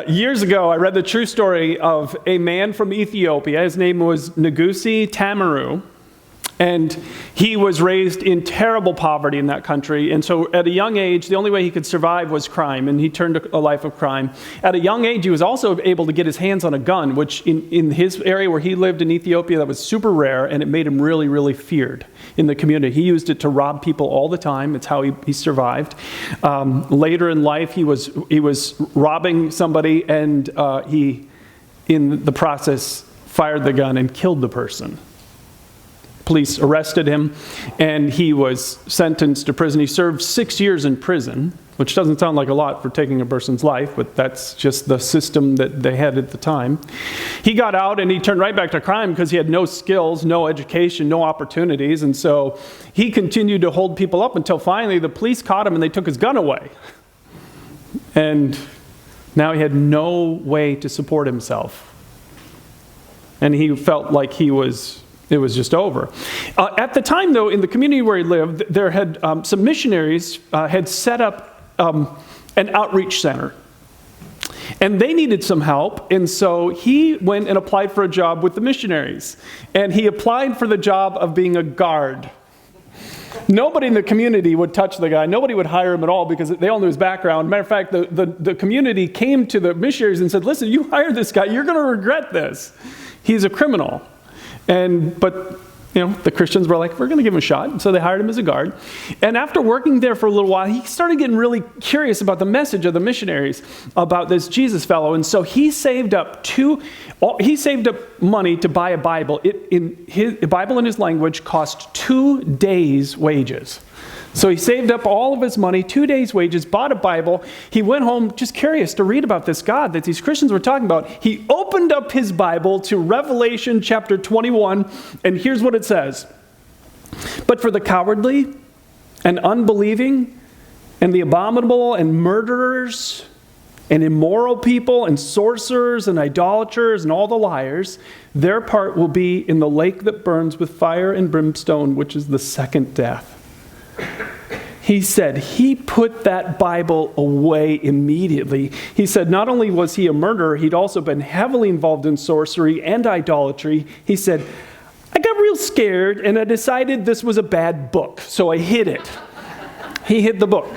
Years ago, I read the true story of a man from Ethiopia. His name was Ngugi Tamaru. And he was raised in terrible poverty in that country. And so at a young age, the only way he could survive was crime. And he turned to a life of crime. At a young age, he was also able to get his hands on a gun, which in his area where he lived in Ethiopia, that was super rare. And it made him really, really feared in the community. He used it to rob people all the time. It's how he survived. Later in life, he was robbing somebody, and he, in the process, fired the gun and killed the person. Police arrested him, and he was sentenced to prison. He served 6 years in prison, which doesn't sound like a lot for taking a person's life, but that's just the system that they had at the time. He got out, and he turned right back to crime because he had no skills, no education, no opportunities, and so he continued to hold people up until finally the police caught him, and they took his gun away. And now he had no way to support himself. And he felt like it was just over. At the time, though, in the community where he lived, there had some missionaries had set up an outreach center. And they needed some help, and so he went and applied for a job with the missionaries. And he applied for the job of being a guard. Nobody in the community would touch the guy. Nobody would hire him at all because they all knew his background. Matter of fact, the community came to the missionaries and said, listen, you hired this guy, you're going to regret this. He's a criminal. But the Christians were like, we're going to give him a shot. And so they hired him as a guard. And after working there for a little while, he started getting really curious about the message of the missionaries about this Jesus fellow. And so he saved up money to buy a Bible. A Bible in his language cost 2 days' wages. So he saved up all of his money, 2 days' wages, bought a Bible. He went home just curious to read about this God that these Christians were talking about. He opened up his Bible to Revelation chapter 21, and here's what it says. But for the cowardly and unbelieving and the abominable and murderers and immoral people and sorcerers and idolaters and all the liars, their part will be in the lake that burns with fire and brimstone, which is the second death. He said he put that Bible away immediately. He said not only was he a murderer, he'd also been heavily involved in sorcery and idolatry. He said, I got real scared and I decided this was a bad book, so I hid it. He hid the book.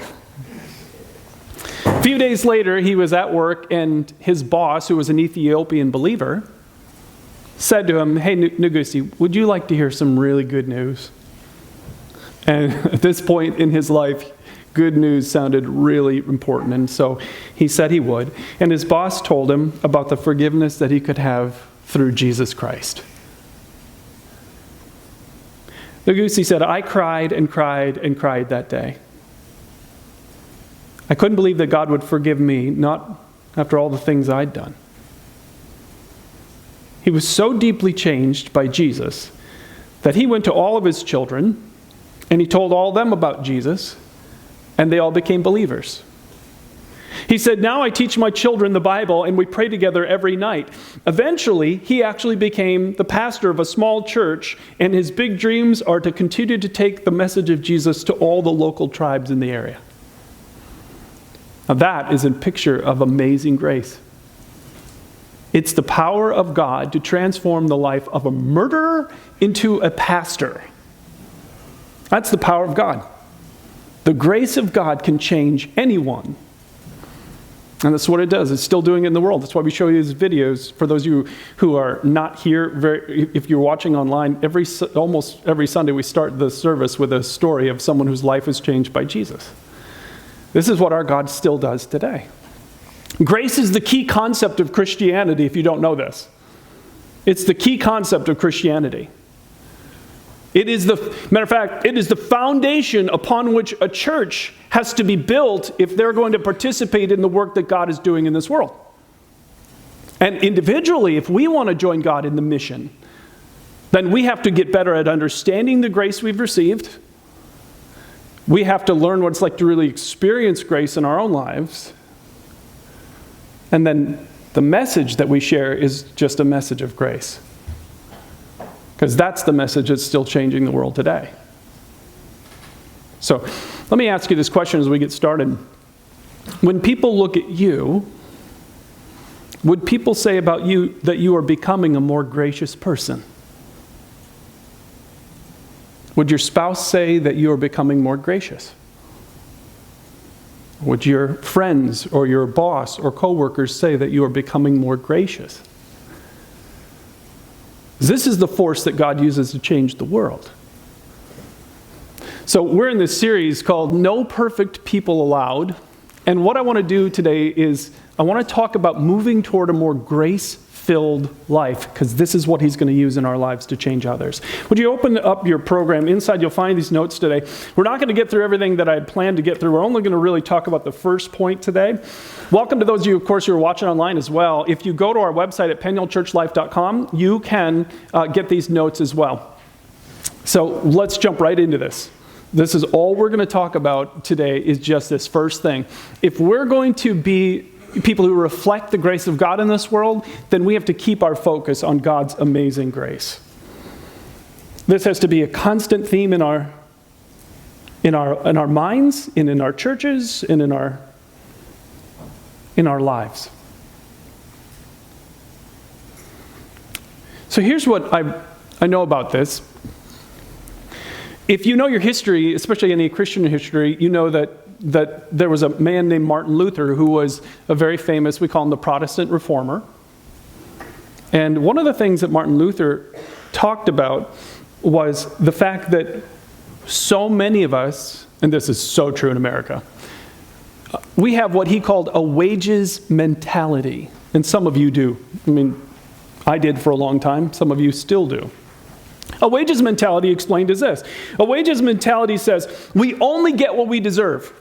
A few days later, he was at work, and his boss, who was an Ethiopian believer, said to him, hey, Ngugi, would you like to hear some really good news? And at this point in his life, good news sounded really important. And so he said he would. And his boss told him about the forgiveness that he could have through Jesus Christ. Ngugi said, I cried and cried and cried that day. I couldn't believe that God would forgive me, not after all the things I'd done. He was so deeply changed by Jesus that he went to all of his children and he told all of them about Jesus, and they all became believers. He said, now I teach my children the Bible, and we pray together every night. Eventually, he actually became the pastor of a small church, and his big dreams are to continue to take the message of Jesus to all the local tribes in the area. Now that is a picture of amazing grace. It's the power of God to transform the life of a murderer into a pastor. That's the power of God. The grace of God can change anyone. And that's what it does. It's still doing it in the world. That's why we show you these videos. For those of you who are not here, if you're watching online, almost every Sunday we start the service with a story of someone whose life was changed by Jesus. This is what our God still does today. Grace is the key concept of Christianity, if you don't know this. It's the key concept of Christianity. It is the foundation upon which a church has to be built if they're going to participate in the work that God is doing in this world. And individually, if we want to join God in the mission, then we have to get better at understanding the grace we've received. We have to learn what it's like to really experience grace in our own lives. And then the message that we share is just a message of grace. Because that's the message that's still changing the world today. So let me ask you this question as we get started. When people look at you, Would people say about you that you are becoming a more gracious person? Would your spouse say that you are becoming more gracious? Would your friends or your boss or coworkers say that you are becoming more gracious? This is the force that God uses to change the world. So we're in this series called No Perfect People Allowed. And what I want to do today is I want to talk about moving toward a more grace-filled life, because this is what he's going to use in our lives to change others. Would you open up your program? Inside you'll find these notes today. We're not going to get through everything that I had planned to get through. We're only going to really talk about the first point today. Welcome to those of you, of course, who are watching online as well. If you go to our website at penuelchurchlife.com, you can get these notes as well. So let's jump right into this. This is all we're going to talk about today is just this first thing. If we're going to be people who reflect the grace of God in this world, then we have to keep our focus on God's amazing grace. This has to be a constant theme in our minds, and in our churches, and in our lives. So here's what I know about this. If you know your history, especially any Christian history, you know that there was a man named Martin Luther who was a very famous, we call him the Protestant reformer. And one of the things that Martin Luther talked about was the fact that so many of us, and this is so true in America, we have what he called a wages mentality. And some of you do. I mean, I did for a long time. Some of you still do. A wages mentality explained as this. A wages mentality says, we only get what we deserve.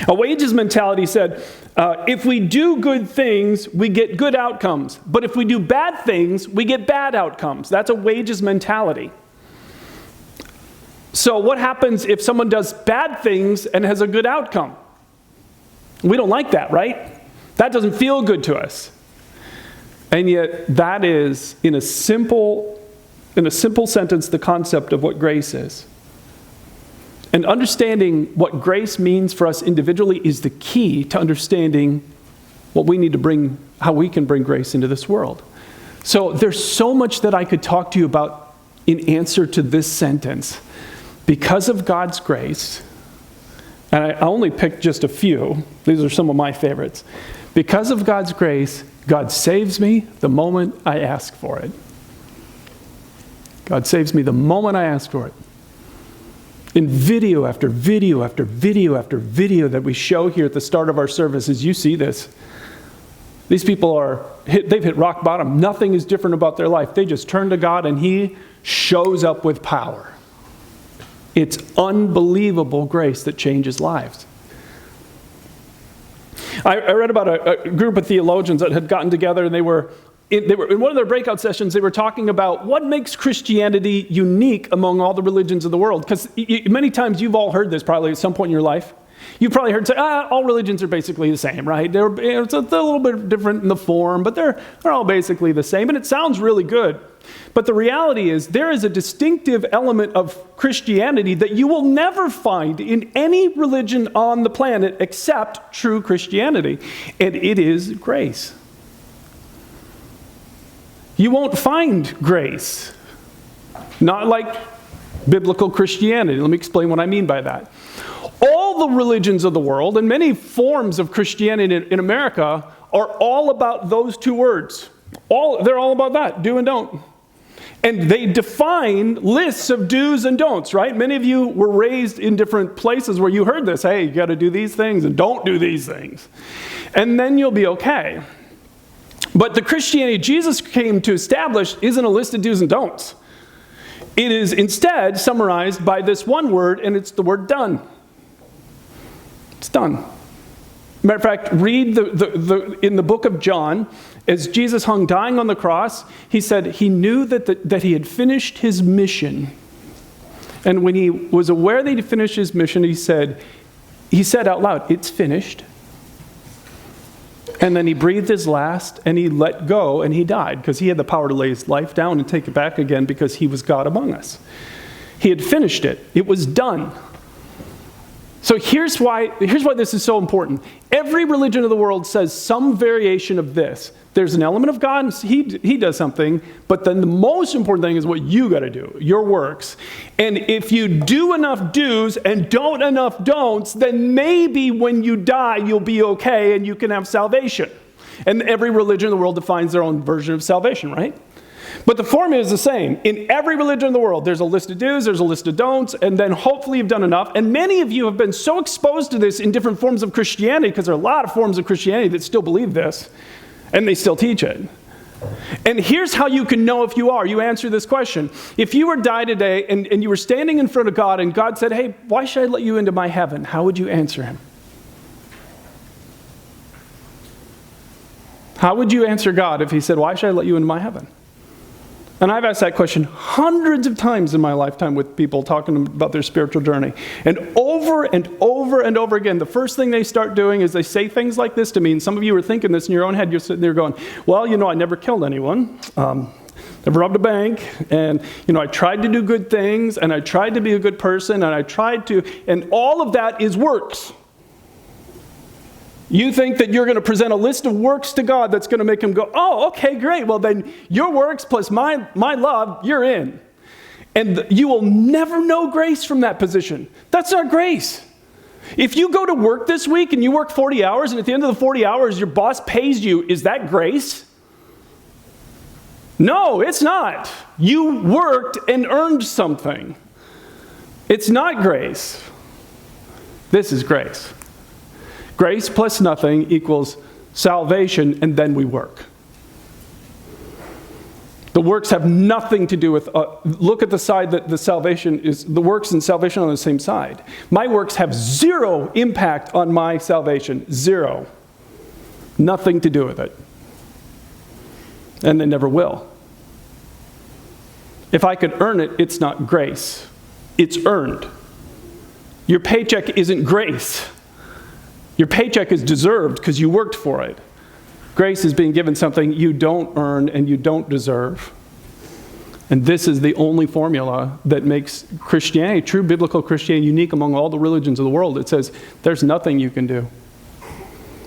A wages mentality said, if we do good things, we get good outcomes. But if we do bad things, we get bad outcomes. That's a wages mentality. So what happens if someone does bad things and has a good outcome? We don't like that, right? That doesn't feel good to us. And yet that is, in a simple sentence, the concept of what grace is. And understanding what grace means for us individually is the key to understanding what we need to bring, how we can bring grace into this world. So there's so much that I could talk to you about in answer to this sentence. Because of God's grace, and I only picked just a few, these are some of my favorites. Because of God's grace, God saves me the moment I ask for it. God saves me the moment I ask for it. In video after video after video after video that we show here at the start of our services, you see this. These people they've hit rock bottom. Nothing is different about their life. They just turn to God and He shows up with power. It's unbelievable grace that changes lives. I read about a group of theologians that had gotten together, and they were in one of their breakout sessions. They were talking about what makes Christianity unique among all the religions of the world. Because many times you've all heard this probably at some point in your life. You've probably heard say, all religions are basically the same, right? It's a little bit different in the form, but they're all basically the same. And it sounds really good. But the reality is there is a distinctive element of Christianity that you will never find in any religion on the planet except true Christianity. And it is grace. You won't find grace. Not like biblical Christianity. Let me explain what I mean by that. All the religions of the world and many forms of Christianity in America are all about those two words. They're all about that, do and don't. And they define lists of do's and don'ts, right? Many of you were raised in different places where you heard this. Hey, you got to do these things and don't do these things. And then you'll be okay. But the Christianity Jesus came to establish isn't a list of do's and don'ts. It is instead summarized by this one word, and it's the word done. It's done. Matter of fact, read in the book of John, as Jesus hung dying on the cross, he said he knew that he had finished his mission. And when he was aware that he finished his mission, he said out loud, "It's finished." And then he breathed his last, and he let go, and he died, because he had the power to lay his life down and take it back again, because he was God among us. He had finished it. It was done. So here's why this is so important. Every religion of the world says some variation of this. There's an element of God, and he does something, but then the most important thing is what you got to do, your works. And if you do enough do's and don't enough don'ts, then maybe when you die, you'll be okay and you can have salvation. And every religion in the world defines their own version of salvation, right? But the formula is the same. In every religion in the world, there's a list of do's, there's a list of don'ts, and then hopefully you've done enough. And many of you have been so exposed to this in different forms of Christianity, because there are a lot of forms of Christianity that still believe this, and they still teach it. And here's how you can know if you are. You answer this question. If you were to die today, and you were standing in front of God, and God said, hey, why should I let you into my heaven? How would you answer him? How would you answer God if he said, why should I let you into my heaven? And I've asked that question hundreds of times in my lifetime with people talking about their spiritual journey. And over and over and over again, the first thing they start doing is they say things like this to me. And some of you are thinking this in your own head. You're sitting there going, well, I never killed anyone. Never robbed a bank. And, I tried to do good things. And I tried to be a good person. And I tried to. And all of that is works. You think that you're going to present a list of works to God that's going to make him go, oh, okay, great. Well, then your works plus my love, you're in. And you will never know grace from that position. That's not grace. If you go to work this week and you work 40 hours, and at the end of the 40 hours, your boss pays you, is that grace? No, it's not. You worked and earned something. It's not grace. This is grace. Grace plus nothing equals salvation, and then we work. The works have nothing to do with, look at the side that the salvation is, the works and salvation are on the same side. My works have zero impact on my salvation. Zero. Nothing to do with it. And they never will. If I could earn it, it's not grace. It's earned. Your paycheck isn't grace. Your paycheck is deserved because you worked for it. Grace is being given something you don't earn and you don't deserve. And this is the only formula that makes Christianity, true biblical Christianity, unique among all the religions of the world. It says, there's nothing you can do.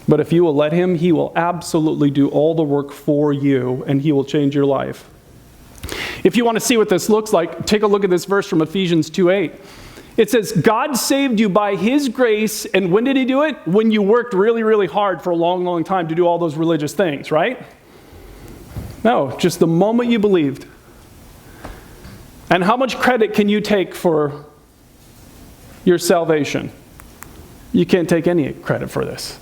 But if you will let him, he will absolutely do all the work for you, and he will change your life. If you want to see what this looks like, take a look at this verse from Ephesians 2:8. It says, God saved you by his grace, and when did he do it? When you worked really, really hard for a long, long time to do all those religious things, right? No, just the moment you believed. And how much credit can you take for your salvation? You can't take any credit for this.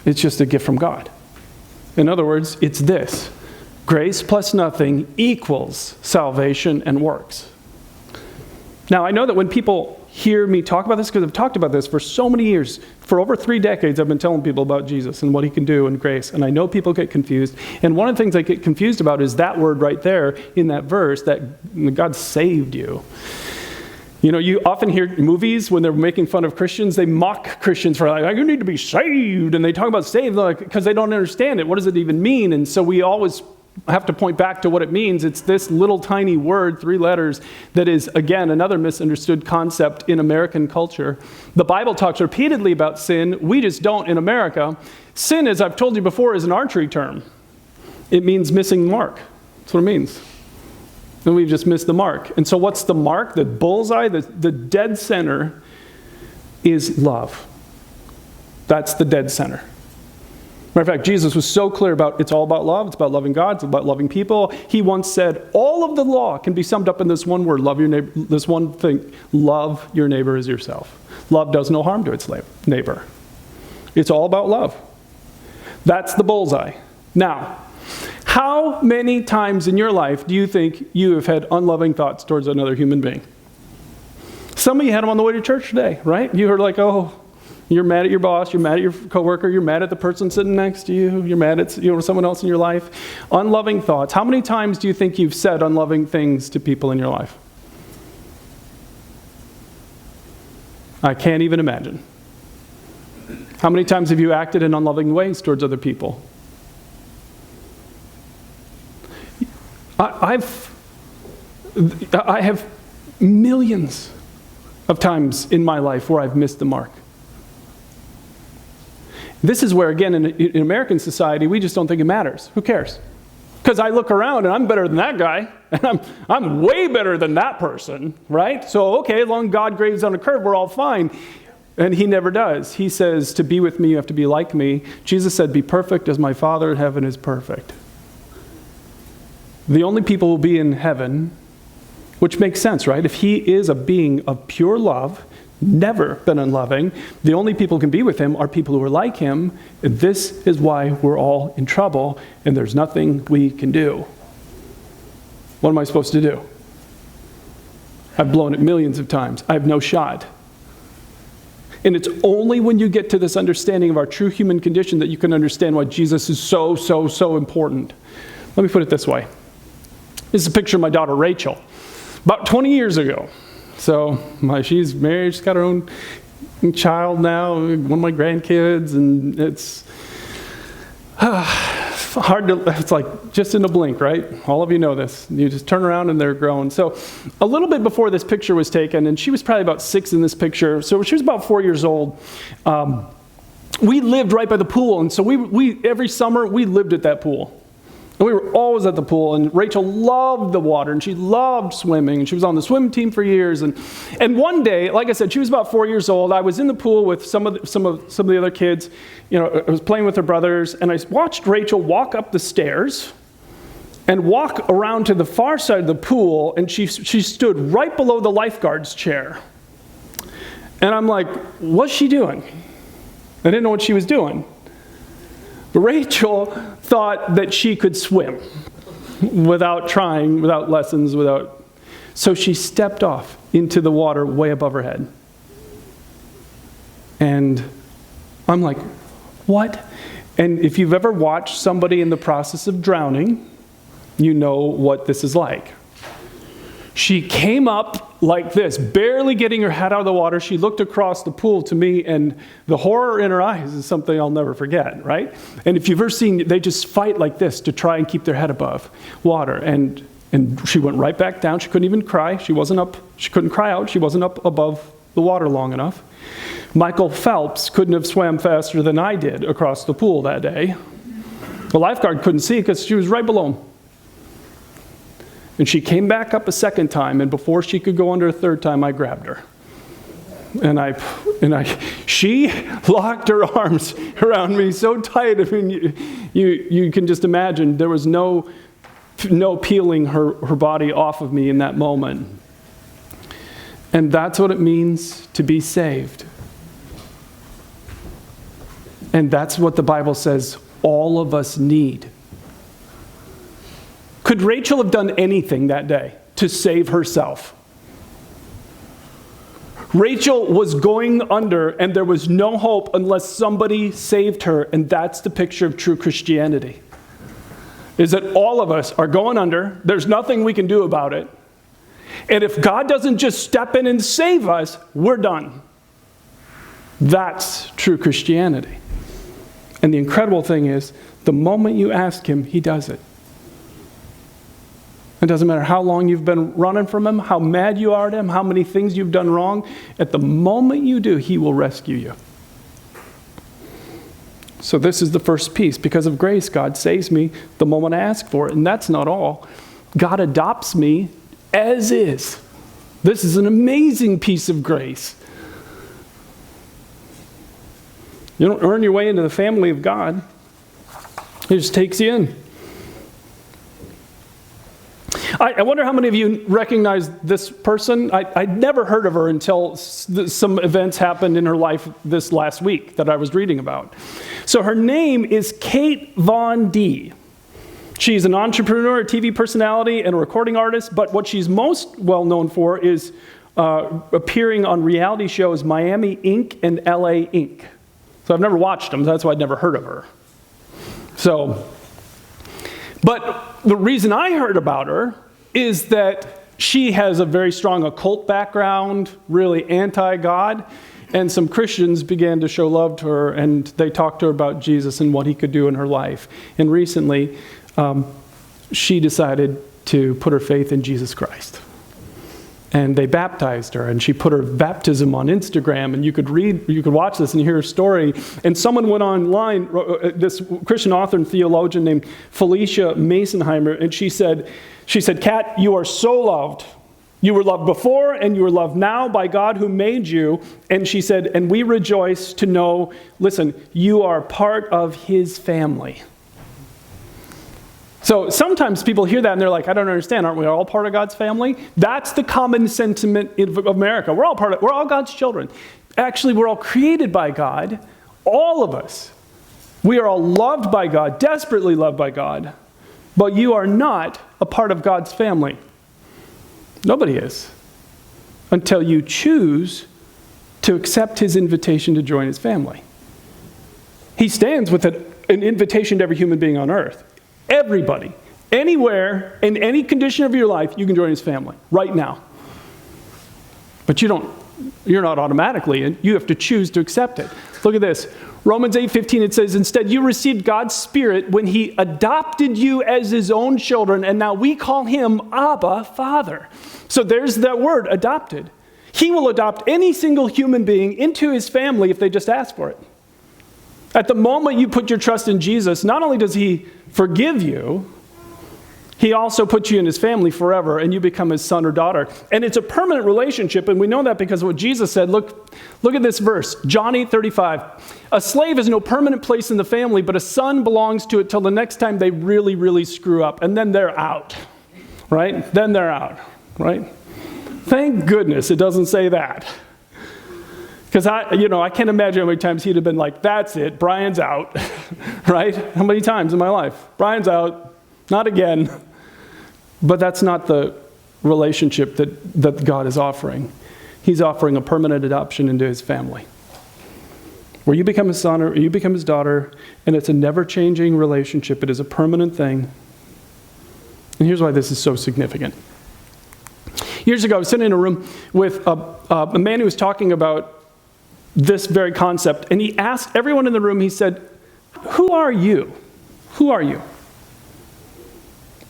It's just a gift from God. In other words, it's this. Grace plus nothing equals salvation and works. Now, I know that when people hear me talk about this, because I've talked about this for so many years, for over 3 decades, I've been telling people about Jesus and what he can do and grace. And I know people get confused. And one of the things I get confused about is that word right there in that verse, that God saved you. You often hear movies when they're making fun of Christians, they mock Christians for like, you need to be saved. And they talk about saved because they don't understand it. What does it even mean? And so we always have to point back to what it means. It's this little tiny word, 3 letters, that is, again, another misunderstood concept in American culture. The Bible talks repeatedly about sin. We just don't in America. Sin, as I've told you before, is an archery term. It means missing the mark. That's what it means. And we've just missed the mark. And so what's the mark? The bullseye, the dead center is love. That's the dead center. Matter of fact, Jesus was so clear about it's all about love. It's about loving God. It's about loving people. He once said, all of the law can be summed up in this one word, love your neighbor. This one thing, love your neighbor as yourself. Love does no harm to its neighbor. It's all about love. That's the bullseye. Now, how many times in your life do you think you have had unloving thoughts towards another human being? Some of you had them on the way to church today, right? You heard like, oh, you're mad at your boss, you're mad at your coworker, you're mad at the person sitting next to you, you're mad at someone else in your life. Unloving thoughts. How many times do you think you've said unloving things to people in your life? I can't even imagine. How many times have you acted in unloving ways towards other people? I have millions of times in my life where I've missed the mark. This is where, again, in American society, we just don't think it matters. Who cares? Because I look around and I'm better than that guy, and I'm way better than that person, right? So, okay, as long as God grades on a curve, we're all fine. And he never does. He says, to be with me, you have to be like me. Jesus said, be perfect as my Father in heaven is perfect. The only people who will be in heaven, which makes sense, right? If he is a being of pure love, never been unloving, the only people who can be with him are people who are like him. And this is why we're all in trouble, and there's nothing we can do. What am I supposed to do? I've blown it millions of times. I have no shot. And it's only when you get to this understanding of our true human condition that you can understand why Jesus is so, so, so important. Let me put it this way. This is a picture of my daughter, Rachel. About 20 years ago. So she's married, she's got her own child now, one of my grandkids, and it's hard to, it's like just in a blink, right? All of you know this. You just turn around and they're grown. So a little bit before this picture was taken, and she was probably about 6 in this picture, so she was about 4 years old. We lived right by the pool, and so we every summer, we lived at that pool. And we were always at the pool, and Rachel loved the water, and she loved swimming, and she was on the swim team for years. And one day, like I said, she was about 4 years old. I was in the pool with some of the other kids. You know, I was playing with her brothers, and I watched Rachel walk up the stairs and walk around to the far side of the pool, and she stood right below the lifeguard's chair. And I'm like, what's she doing? I didn't know what she was doing. Rachel thought that she could swim without trying, without lessons, so she stepped off into the water way above her head. And I'm like, what? And if you've ever watched somebody in the process of drowning, you know what this is like. She came up like this, barely getting her head out of the water. She looked across the pool to me, and the horror in her eyes is something I'll never forget, right? And if you've ever seen, they just fight like this to try and keep their head above water. And she went right back down. She couldn't even cry. She couldn't cry out. She wasn't up above the water long enough. Michael Phelps couldn't have swam faster than I did across the pool that day. The lifeguard couldn't see because she was right below him. And she came back up a second time, and before she could go under a third time, I grabbed her. And she locked her arms around me so tight. I mean, you can just imagine there was no peeling her body off of me in that moment. And that's what it means to be saved. And that's what the Bible says all of us need. Could Rachel have done anything that day to save herself? Rachel was going under, and there was no hope unless somebody saved her, and that's the picture of true Christianity. Is that all of us are going under, there's nothing we can do about it, and if God doesn't just step in and save us, we're done. That's true Christianity. And the incredible thing is, the moment you ask him, he does it. It doesn't matter how long you've been running from him, how mad you are at him, how many things you've done wrong. At the moment you do, he will rescue you. So this is the first piece. Because of grace, God saves me the moment I ask for it. And that's not all. God adopts me as is. This is an amazing piece of grace. You don't earn your way into the family of God. He just takes you in. I wonder how many of you recognize this person. I'd never heard of her until some events happened in her life this last week that I was reading about. So her name is Kate Von D. She's an entrepreneur, a TV personality, and a recording artist, but what she's most well known for is appearing on reality shows Miami Inc. and LA Inc. So I've never watched them, so that's why I'd never heard of her. But the reason I heard about her is that she has a very strong occult background, really anti-God, and some Christians began to show love to her, and they talked to her about Jesus and what he could do in her life. And recently, she decided to put her faith in Jesus Christ. And they baptized her, and she put her baptism on Instagram, and you could watch this and hear her story. And someone went online, this Christian author and theologian named Felicia Masonheimer, and she said, Kat, you are so loved. You were loved before, and you are loved now by God who made you. And she said, and we rejoice to know, listen, you are part of his family. So sometimes people hear that and they're like, I don't understand. Aren't we all part of God's family? That's the common sentiment of America. We're all God's children. Actually, we're all created by God. All of us. We are all loved by God, desperately loved by God. But you are not a part of God's family. Nobody is. Until you choose to accept his invitation to join his family. He stands with an invitation to every human being on earth. Everybody, anywhere, in any condition of your life, you can join his family right now. But you're not automatically, and you have to choose to accept it. Look at this. Romans 8:15, it says, instead you received God's Spirit when he adopted you as his own children, and now we call him Abba, Father. So there's that word, adopted. He will adopt any single human being into his family if they just ask for it. At the moment you put your trust in Jesus, not only does he forgive you, he also puts you in his family forever, and you become his son or daughter. And it's a permanent relationship, and we know that because of what Jesus said. Look at this verse, John 8:35. A slave has no permanent place in the family, but a son belongs to it till the next time they really, really screw up, and then they're out, right? Then they're out, right? Thank goodness it doesn't say that. Because I can't imagine how many times he'd have been like, that's it, Brian's out, right? How many times in my life? Brian's out, not again. But that's not the relationship that God is offering. He's offering a permanent adoption into his family. Where you become his son or you become his daughter, and it's a never-changing relationship. It is a permanent thing. And here's why this is so significant. Years ago, I was sitting in a room with a man who was talking about this very concept, and he asked everyone in the room, he said, who are you? Who are you?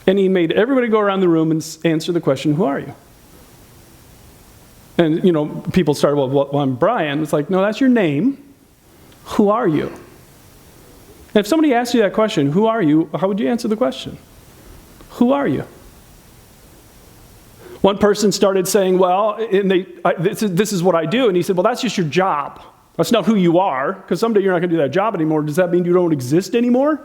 And he made everybody go around the room and answer the question, who are you? And, people started, well, I'm Brian. It's like, no, that's your name. Who are you? And if somebody asked you that question, who are you? How would you answer the question? Who are you? One person started saying, well, this is what I do. And he said, well, that's just your job. That's not who you are, because someday you're not going to do that job anymore. Does that mean you don't exist anymore?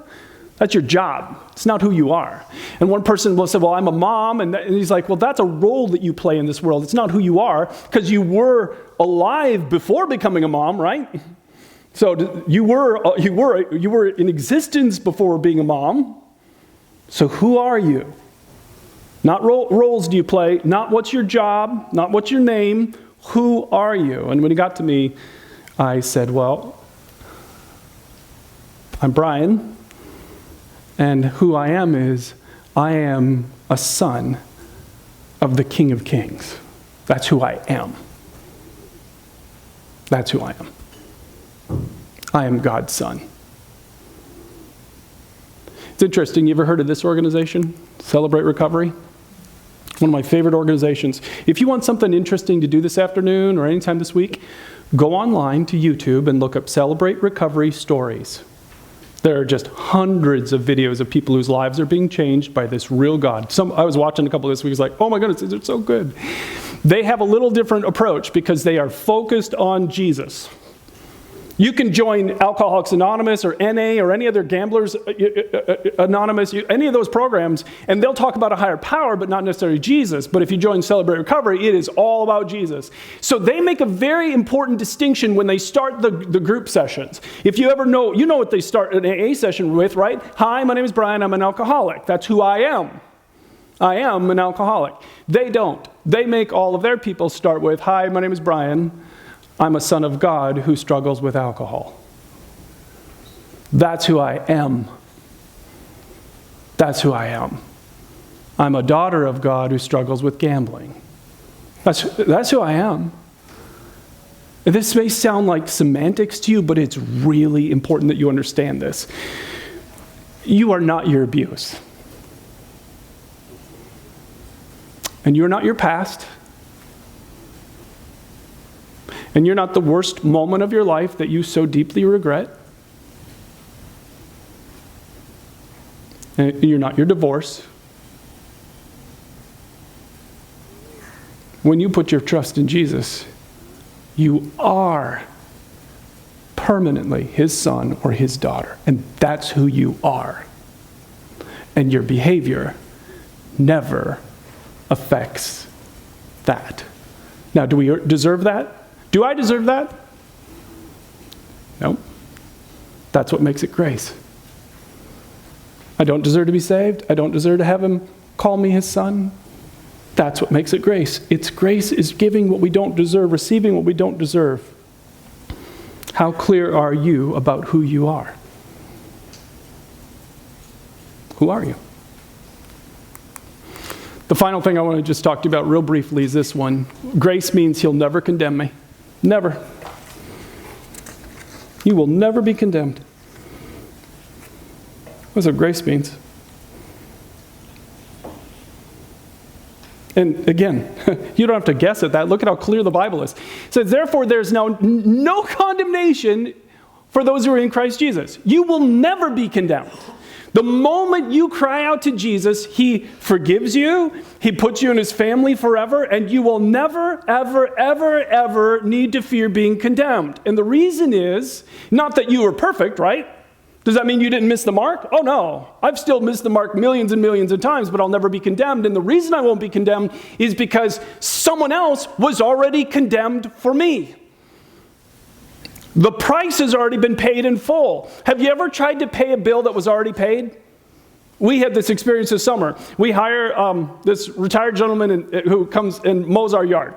That's your job. It's not who you are. And one person said, well, I'm a mom. And he's like, well, that's a role that you play in this world. It's not who you are, because you were alive before becoming a mom, right? So you were in existence before being a mom. So who are you? Not roles do you play, not what's your job, not what's your name, who are you? And when he got to me, I said, well, I'm Brian, and who I am is, I am a son of the King of Kings. That's who I am. That's who I am. I am God's son. It's interesting, you ever heard of this organization, Celebrate Recovery? One of my favorite organizations. If you want something interesting to do this afternoon or anytime this week, go online to YouTube and look up Celebrate Recovery Stories. There are just hundreds of videos of people whose lives are being changed by this real God. I was watching a couple this week, like, oh my goodness, these are so good. They have a little different approach because they are focused on Jesus. You can join Alcoholics Anonymous or NA or any other Gamblers Anonymous, any of those programs, and they'll talk about a higher power, but not necessarily Jesus. But if you join Celebrate Recovery, it is all about Jesus. So they make a very important distinction when they start the group sessions. If you ever know, you know what they start an AA session with, right? Hi, my name is Brian, I'm an alcoholic. That's who I am. I am an alcoholic. They don't. They make all of their people start with, hi, my name is Brian. I'm a son of God who struggles with alcohol. That's who I am. That's who I am. I'm a daughter of God who struggles with gambling. That's who I am. This may sound like semantics to you, but it's really important that you understand this. You are not your abuse. And you're not your past. And you're not the worst moment of your life that you so deeply regret. And you're not your divorce. When you put your trust in Jesus, you are permanently his son or his daughter. And that's who you are. And your behavior never affects that. Now, do we deserve that? Do I deserve that? No. That's what makes it grace. I don't deserve to be saved. I don't deserve to have him call me his son. That's what makes it grace. It's grace is giving what we don't deserve, receiving what we don't deserve. How clear are you about who you are? Who are you? The final thing I want to just talk to you about real briefly is this one. Grace means he'll never condemn me. Never. You will never be condemned. That's what grace means. And again, you don't have to guess at that. Look at how clear the Bible is. It says, therefore, there's now no condemnation for those who are in Christ Jesus. You will never be condemned. The moment you cry out to Jesus, he forgives you, he puts you in his family forever, and you will never, ever, ever, ever need to fear being condemned. And the reason is, not that you were perfect, right? Does that mean you didn't miss the mark? Oh no, I've still missed the mark millions and millions of times, but I'll never be condemned. And the reason I won't be condemned is because someone else was already condemned for me. The price has already been paid in full. Have you ever tried to pay a bill that was already paid? We had this experience this summer. We hire this retired gentleman who comes and mows our yard.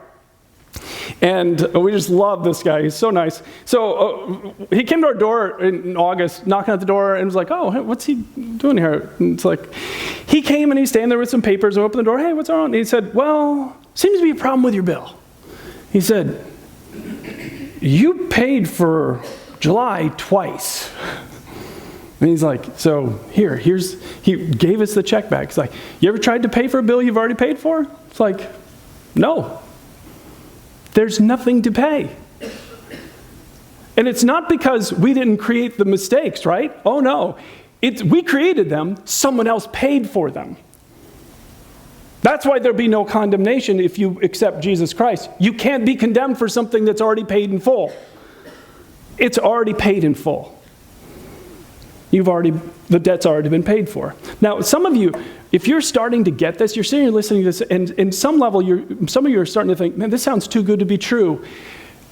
And we just love this guy. He's so nice. So he came to our door in August, knocking at the door, and was like, oh, hey, what's he doing here? And it's like, he came and he's standing there with some papers and opened the door. Hey, what's wrong? And he said, well, seems to be a problem with your bill. He said, you paid for July twice. And he's like, so he gave us the check back. He's like, you ever tried to pay for a bill you've already paid for? It's like, no. There's nothing to pay. And it's not because we didn't create the mistakes, right? Oh no. We created them, someone else paid for them. That's why there'll be no condemnation if you accept Jesus Christ. You can't be condemned for something that's already paid in full. It's already paid in full. The debt's already been paid for. Now, some of you, if you're starting to get this, you're sitting here listening to this, and in some level, some of you are starting to think, man, this sounds too good to be true.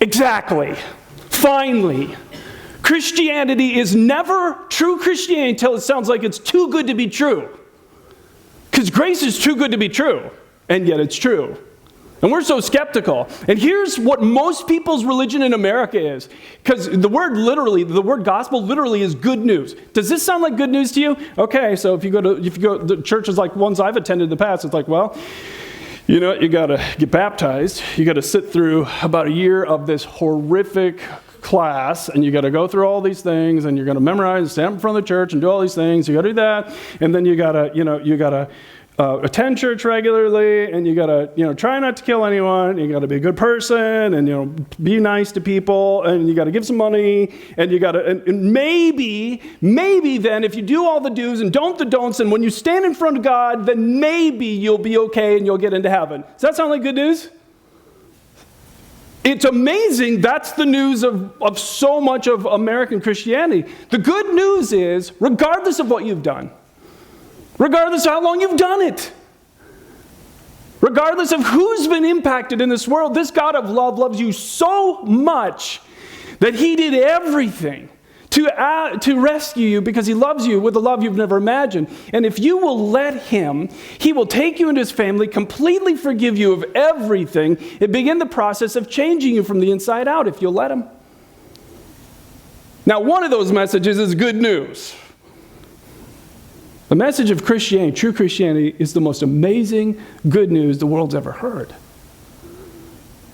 Exactly. Finally. Christianity is never true Christianity until it sounds like it's too good to be true. Because grace is too good to be true, and yet it's true. And we're so skeptical. And here's what most people's religion in America is. Because the word gospel literally is good news. Does this sound like good news to you? Okay, so if you go to the churches like ones I've attended in the past, it's like, well, you know, you got to get baptized. You got to sit through about a year of this horrific class, and you got to go through all these things, and you're going to memorize and stand up in front of the church and do all these things. You got to do that, and then you got to attend church regularly, and you got to try not to kill anyone. You got to be a good person, and be nice to people, and you got to give some money, and you got to and maybe then if you do all the do's and don't the don'ts, and when you stand in front of God, then maybe you'll be okay and you'll get into heaven. Does that sound like good news? It's amazing. That's the news of so much of American Christianity. The good news is, regardless of what you've done, regardless of how long you've done it, regardless of who's been impacted in this world, this God of love loves you so much that he did everything to rescue you because he loves you with a love you've never imagined. And if you will let him, he will take you into his family, completely forgive you of everything, and begin the process of changing you from the inside out if you'll let him. Now, one of those messages is good news. The message of Christianity, true Christianity, is the most amazing good news the world's ever heard.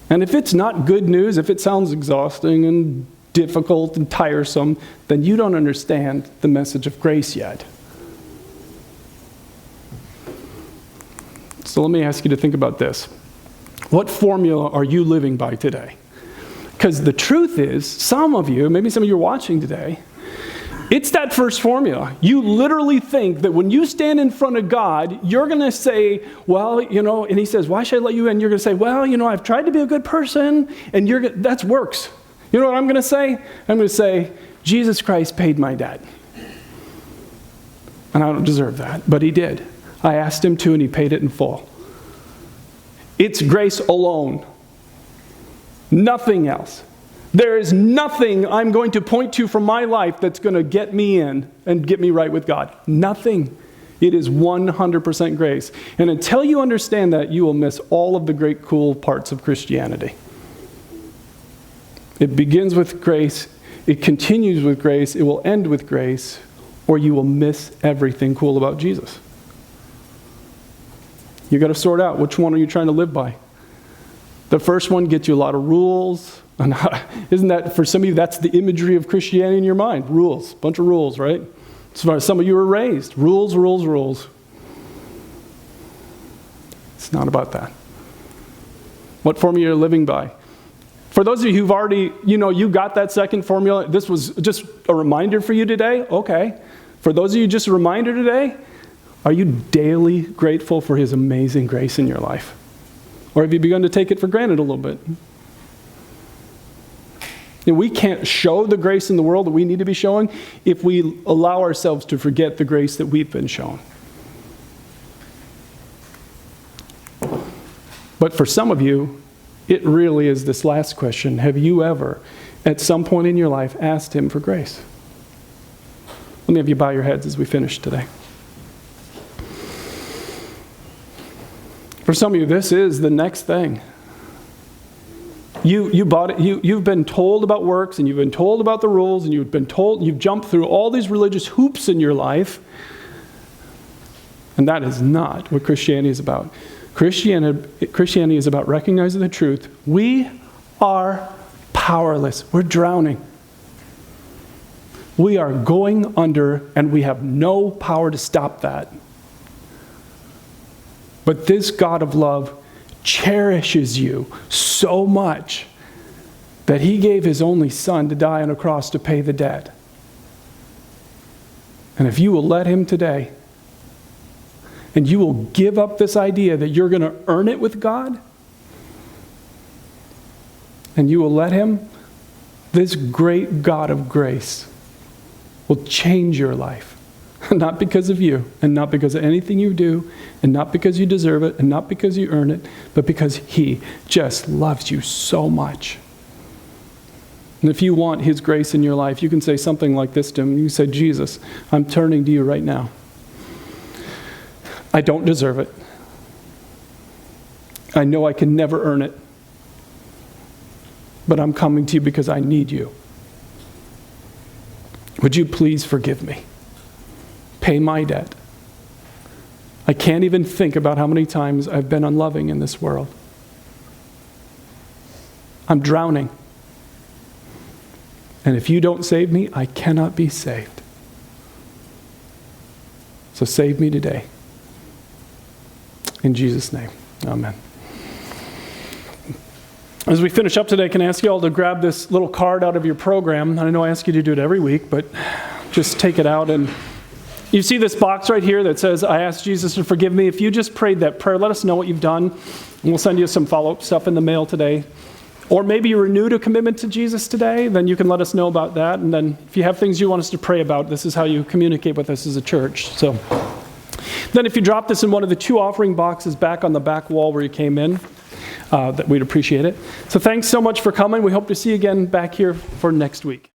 And if it's not good news, if it sounds exhausting and difficult and tiresome, then you don't understand the message of grace yet. So let me ask you to think about this. What formula are you living by today? Because the truth is, some of you, maybe some of you are watching today, it's that first formula. You literally think that when you stand in front of God, you're going to say, well, and he says, why should I let you in? You're going to say, well, I've tried to be a good person, and that's works. You know what I'm going to say? I'm going to say, Jesus Christ paid my debt. And I don't deserve that, but he did. I asked him to, and he paid it in full. It's grace alone. Nothing else. There is nothing I'm going to point to from my life that's going to get me in and get me right with God. Nothing. It is 100% grace. And until you understand that, you will miss all of the great, cool parts of Christianity. It begins with grace. It continues with grace. It will end with grace. Or you will miss everything cool about Jesus. You got to sort out which one are you trying to live by. The first one gets you a lot of rules. And isn't that, for some of you, that's the imagery of Christianity in your mind? Rules. Bunch of rules, right? As far as some of you were raised. Rules, rules, rules. It's not about that. What formula you're living by. For those of you who've already, you got that second formula, this was just a reminder for you today. Okay. For those of you, just a reminder today, are you daily grateful for his amazing grace in your life? Or have you begun to take it for granted a little bit? And we can't show the grace in the world that we need to be showing if we allow ourselves to forget the grace that we've been shown. But for some of you, it really is this last question. Have you ever, at some point in your life, asked him for grace? Let me have you bow your heads as we finish today. For some of you, this is the next thing. You bought it. You've been told about works, and you've been told about the rules, and you've jumped through all these religious hoops in your life. And that is not what Christianity is about. Christianity is about recognizing the truth. We are powerless. We're drowning. We are going under, and we have no power to stop that. But this God of love cherishes you so much that he gave his only son to die on a cross to pay the debt. And if you will let him today, and you will give up this idea that you're going to earn it with God, and you will let him, this great God of grace will change your life. Not because of you, and not because of anything you do, and not because you deserve it, and not because you earn it, but because he just loves you so much. And if you want his grace in your life, you can say something like this to him. You say, Jesus, I'm turning to you right now. I don't deserve it. I know I can never earn it. But I'm coming to you because I need you. Would you please forgive me? Pay my debt. I can't even think about how many times I've been unloving in this world. I'm drowning. And if you don't save me, I cannot be saved. So save me today. In Jesus' name, amen. As we finish up today, can I ask you all to grab this little card out of your program? I know I ask you to do it every week, but just take it out. And you see this box right here that says, I asked Jesus to forgive me. If you just prayed that prayer, let us know what you've done. And we'll send you some follow-up stuff in the mail today. Or maybe you renewed a commitment to Jesus today, then you can let us know about that. And then if you have things you want us to pray about, this is how you communicate with us as a church. So then if you drop this in one of the 2 offering boxes back on the back wall where you came in, that we'd appreciate it. So thanks so much for coming. We hope to see you again back here for next week.